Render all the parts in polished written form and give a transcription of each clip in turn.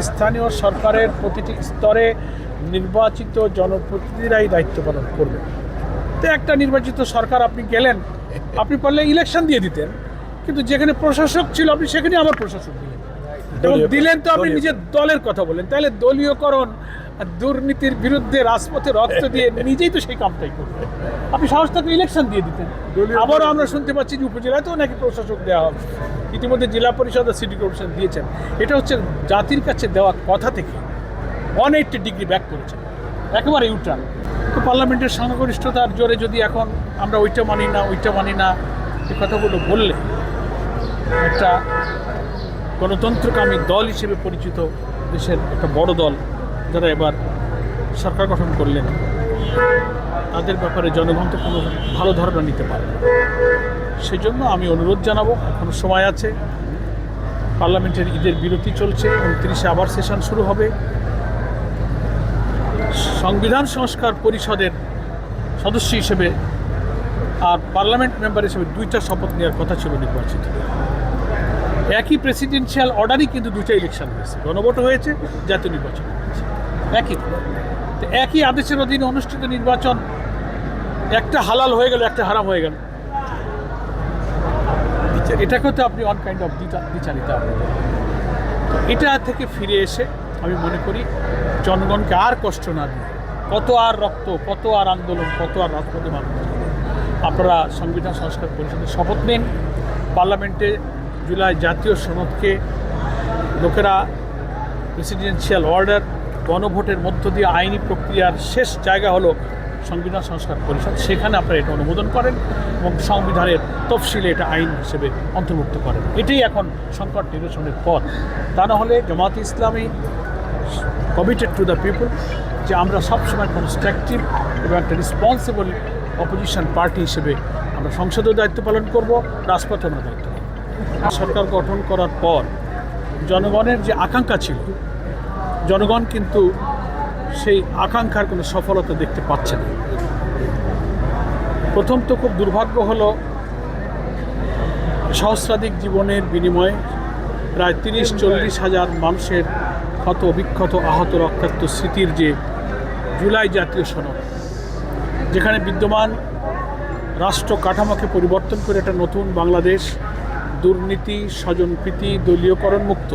স্থানীয় সরকারের প্রতিটি স্তরে নির্বাচিত জনপ্রতিনিধিরাই দায়িত্ব পালন করবে। তো একটা নির্বাচিত সরকার আপনি গেলেন, আপনি পারলে ইলেকশন দিয়ে দিতেন, কিন্তু যেখানে প্রশাসক ছিল আপনি সেখানে আবার প্রশাসক দিলেন, এবং দিলেন তো আপনি নিজের দলের কথা বলেন। তাহলে দলীয়করণ আর দুর্নীতির বিরুদ্ধে রাজপথে রক্ত দিয়ে নিজেই তো সেই কামটাই করবেন। আপনি সাহস থাকলে ইলেকশন দিয়ে দিতেন। আবারও আমরা শুনতে পাচ্ছি যে উপজেলাতেও নাকি প্রশাসক দেওয়া হবে, ইতিমধ্যে জেলা পরিষদ আর সিটি কর্পোরেশন দিয়েছেন। এটা হচ্ছে জাতির কাছে দেওয়া কথা থেকে 180 ডিগ্রি ব্যাক করেছেন, একেবারে ইউটার্ন। তো পার্লামেন্টের সংখ্যাগরিষ্ঠতার জোরে যদি এখন আমরা ওইটা মানি না এই কথাগুলো বললে একটা গণতন্ত্রকামী দল হিসেবে পরিচিত দেশের একটা বড় দল যারা এবার সরকার গঠন করলেন, তাদের ব্যাপারে জনগণ তো কোনো ভালো ধারণা নিতে পারে না। সেই জন্য আমি অনুরোধ জানাবো, এখনো সময় আছে, পার্লামেন্টের ঈদের বিরতি চলছে, 29-এ আবার সেশন শুরু হবে। সংবিধান সংস্কার পরিষদের সদস্য হিসেবে আর পার্লামেন্ট মেম্বার হিসেবে 2টা শপথ নেওয়ার কথা ছিল নির্বাচিত। একই প্রেসিডেন্সিয়াল অর্ডারই কিন্তু 2টা ইলেকশন হয়েছে, গণভোট হয়েছে, জাতীয় নির্বাচন হয়েছে, একই আদেশের অধীনে অনুষ্ঠিত নির্বাচন, একটা হালাল হয়ে গেল, একটা হারাম হয়ে গেল। এটাকেও তো আপনি অন কাইন্ড অফ বিচারিতা। এটা থেকে ফিরে এসে আমি মনে করি জনগণকে আর কষ্ট না দিয়ে, কত আর রক্ত, কত আর আন্দোলন, কত আর রাজপথে মানুষ, আপনারা সংবিধান সংস্কার পরিষদের শপথ নিন। পার্লামেন্টে জুলাই জাতীয় সনদকে লোকেরা প্রেসিডেন্সিয়াল অর্ডার, গণভোটের মধ্য দিয়ে আইনি প্রক্রিয়ার শেষ জায়গা হলো সংবিধান সংস্কার পরিষদ, সেখানে আপনারা এটা অনুমোদন করেন এবং সংবিধানের তফসিলে এটা আইন হিসেবে অন্তর্ভুক্ত করেন। এটাই এখন সংকট নিরসনের পথ। তা না হলে জামায়াতে ইসলামী কমিটেড টু দ্য পিপল, যে আমরা সবসময় কনস্ট্রাকটিভ এবং একটা রেসপন্সিবল অপোজিশন পার্টি হিসেবে আমরা সংসদেও দায়িত্ব পালন করব, রাজপথে আমরা দায়িত্ব পালন করব। সরকার গঠন করার পর জনগণের যে আকাঙ্ক্ষা ছিল, জনগণ কিন্তু সেই আকাঙ্ক্ষার কোনো সফলতা দেখতে পাচ্ছে না। প্রথম তো খুব দুর্ভাগ্য হলো, সহস্রাধিক জীবনের বিনিময়ে প্রায় 30-40 হাজার মানুষের ক্ষত বিক্ষত, আহত, রক্তাক্ত স্মৃতির যে জুলাই জাতীয় সনদ, যেখানে বিদ্যমান রাষ্ট্র কাঠামোকে পরিবর্তন করে একটা নতুন বাংলাদেশ, দুর্নীতি, স্বজনপ্রীতি, দলীয়করণ মুক্ত,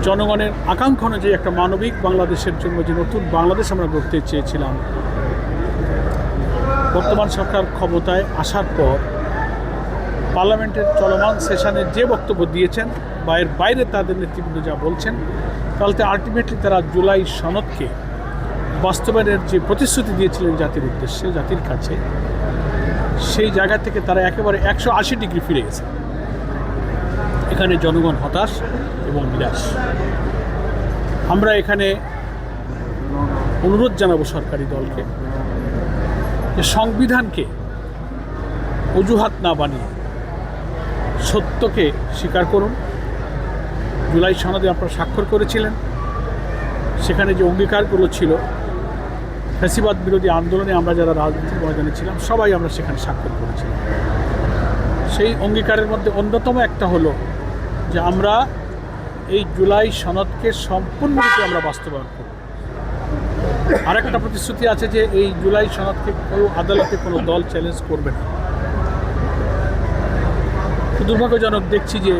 জনগণের আকাঙ্ক্ষা অনুযায়ী একটা মানবিক বাংলাদেশের জন্য যে নতুন বাংলাদেশ আমরা গড়তে চেয়েছিলাম, বর্তমান সরকার ক্ষমতায় আসার পর পার্লামেন্টের চলমান সেশনে যে বক্তব্য দিয়েছেন বা এর বাইরে তাদের নেতৃবৃন্দ যা বলছেন, তাহলে আলটিমেটলি তারা জুলাই সনদকে বাস্তবায়নের যে প্রতিশ্রুতি দিয়েছিলেন জাতির উদ্দেশ্যে, জাতির কাছে, সেই জায়গা থেকে তারা একেবারে 180 ডিগ্রি ফিরে গেছে। এখানে জনগণ হতাশ এবং নিরাশ। আমরা এখানে অনুরোধ জানাবো সরকারি দলকে যে সংবিধানকে অজুহাত না বানিয়ে সত্যকে স্বীকার করুন। জুলাই সনদে আপনারা স্বাক্ষর করেছিলেন, সেখানে যে অঙ্গীকারগুলো ছিল, ফ্যাসিবাদ বিরোধী আন্দোলনে আমরা যারা রাজনীতির ময়দানে ছিলাম সবাই আমরা সেখানে স্বাক্ষর করেছিলাম। সেই অঙ্গীকারের মধ্যে অন্যতম একটা হলো যে আমরা এই জুলাই সনদকে সম্পূর্ণরূপে আমরা বাস্তবায়ন করব। আরেকটা প্রতিশ্রুতি আছে যে এই জুলাই সনদকে কেউ আদালতে কোনো দল চ্যালেঞ্জ করবে না। দুর্ভাগ্যজনক দেখছি যে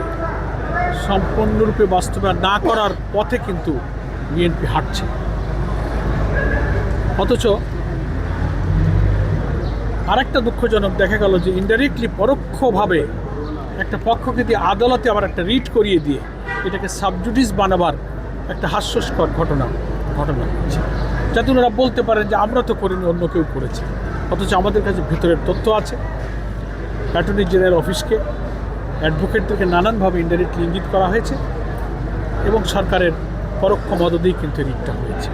সম্পূর্ণরূপে বাস্তবায়ন না করার পথে কিন্তু বিএনপি হাঁটছে। অথচ আরেকটা দুঃখজনক দেখা গেল যে ইনডাইরেক্টলি, পরোক্ষভাবে একটা পক্ষকে দিয়ে আদালতে আবার একটা রিট করিয়ে দিয়ে এটাকে সাবজুডিস বানাবার একটা হাস্যস্কর ঘটনা হচ্ছে, যাতে ওনারা বলতে পারেন যে আমরা তো করিনি, অন্য কেউ করেছে। অথচ আমাদের কাছে ভিতরের তথ্য আছে। অ্যাটর্নি জেনারেল অফিসকে, অ্যাডভোকেটদেরকে নানানভাবে ইনডাইরেক্টলি ইঙ্গিত করা হয়েছে এবং সরকারের পরোক্ষ মদদেই কিন্তু রিটটা হয়েছে।